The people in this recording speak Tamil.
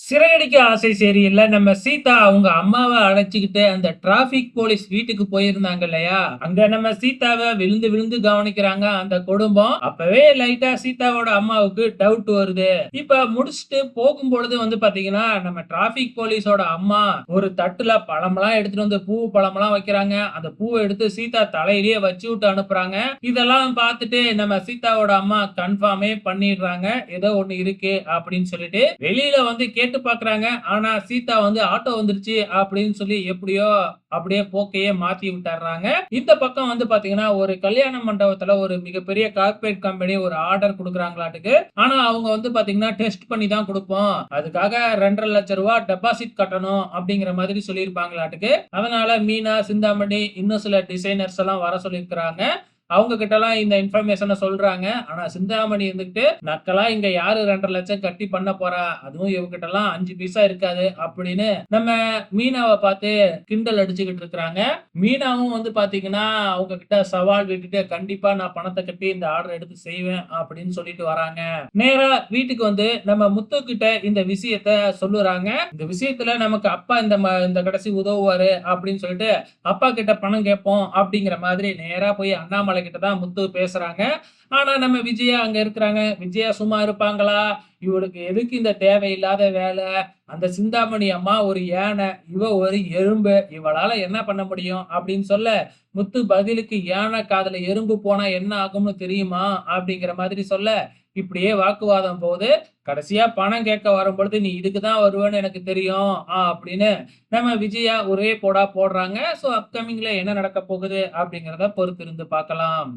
சிறையடிக்க ஆசை சரியில்ல. நம்ம சீதா அவங்க அம்மாவ அழைச்சுக்கிட்டு அந்த டிராபிக் போலீஸ் வீட்டுக்கு போயிருந்தாங்க இல்லையா? அங்க நம்ம சீதாவ விழுந்து விழுந்து கவனிக்கிறாங்க அந்த குடும்பம். அப்பவே லைட்டா சீதாவோட அம்மாவுக்கு டவுட் வருது. இப்ப முடிச்சுட்டு போகும்பொழுது வந்து பாத்தீங்கன்னா, நம்ம டிராபிக் போலீஸோட அம்மா ஒரு தட்டுல பழமெல்லாம் எடுத்துட்டு வந்து பூ பழமெல்லாம் வைக்கிறாங்க. அந்த பூவ எடுத்து சீதா தலையிலேயே வச்சு விட்டு அனுப்புறாங்க. இதெல்லாம் பார்த்துட்டு நம்ம சீதாவோட அம்மா கன்ஃபார்மே பண்ணிடுறாங்க. ஏதோ ஒண்ணு இருக்கு அப்படின்னு சொல்லிட்டு வெளியில வந்து கேட்டு பாக்குறாங்க. ஆனா சீதா வந்து ஆட்டோ வந்துருச்சு அப்படின்னு சொல்லி எப்படியோ அப்படியே போக்கையே மாத்தி விட்டுறாங்க. இந்த பக்கம் வந்து பாத்தீங்கன்னா ஒரு கல்யாண மண்டபத்துல ஒரு மிகப்பெரிய கார்ப்பரேட் கம்பெனி ஒரு ஆர்டர் குடுக்குறாங்களாட்டுக்கு. ஆனா அவங்க வந்து பாத்தீங்கன்னா டெஸ்ட் பண்ணி தான் குடுப்போம். அதுக்காக 2,50,000 ரூபாய் டெபாசிட் கட்டணும் அப்படிங்கிற மாதிரி சொல்லியிருப்பாங்களாட்டுக்கு. அதனால மீனா, சிந்தாமணி இன்னும் சில டிசைனர்ஸ் எல்லாம் வர சொல்லியிருக்கிறாங்க. அவங்க கிட்டலாம் இந்த இன்ஃபர்மேஷன சொல்றாங்க. ஆனா சிந்தாமணி இருந்துகிட்டு, "நக்கலா இங்க யாரு 2,50,000 கட்டி பண்ண போறா? அதுவும் இவகிட்டலாம் 5 பைசா இருக்காது." அப்படின்னு நம்ம மீனாவ பார்த்து கிண்டல் அடிச்சுக்கிட்டு இருக்கிறாங்க. மீனாவும் வந்து பார்த்தீங்கன்னா, அவங்க கிட்ட சவால் விட்டுட்டு, "கண்டிப்பா நான் பணத்த கட்டி இந்த ஆர்டர் எடுத்து செய்வேன்." அப்படின்னு சொல்லிட்டு வராங்க. நேரா வீட்டுக்கு வந்து நம்ம முத்து கிட்ட இந்த விஷயத்த சொல்லுறாங்க. இந்த விஷயத்துல நமக்கு அப்பா இந்த கடைசி உதவுவாரு அப்படின்னு சொல்லிட்டு அப்பா கிட்ட பணம் கேட்போம் அப்படிங்கிற மாதிரி நேரா போய் அண்ணாமலை கிட்ட தான் முத்து பேசுறாங்க. ஆனா நம்ம விஜயா அங்க இருக்கிறாங்க. விஜயா சும்மா இருப்பாங்களா? இவளுக்கு எதுக்கு இந்த தேவையில்லாத வேலை? அந்த சிந்தாமணி அம்மா ஒரு யானை, இவ ஒரு எறும்பு. இவளால என்ன பண்ண முடியும்? அப்படின்னு சொல்ல, முத்து பதிலுக்கு யானை காதுல எறும்பு போனா என்ன ஆகும்னு தெரியுமா? அப்படிங்கிற மாதிரி சொல்ல, இப்படியே வாக்குவாதம் போகுது. கடைசியா பணம் கேட்க வரும்பொழுது, "நீ இதுக்கு தான் வருவேன்னு எனக்கு தெரியும்." அப்படின்னு நம்ம விஜயா ஒரே போடா போடுறாங்க. ஸோ அப்கமிங்ல என்ன நடக்க போகுது அப்படிங்கிறத பொறுத்திருந்து பார்க்கலாம்.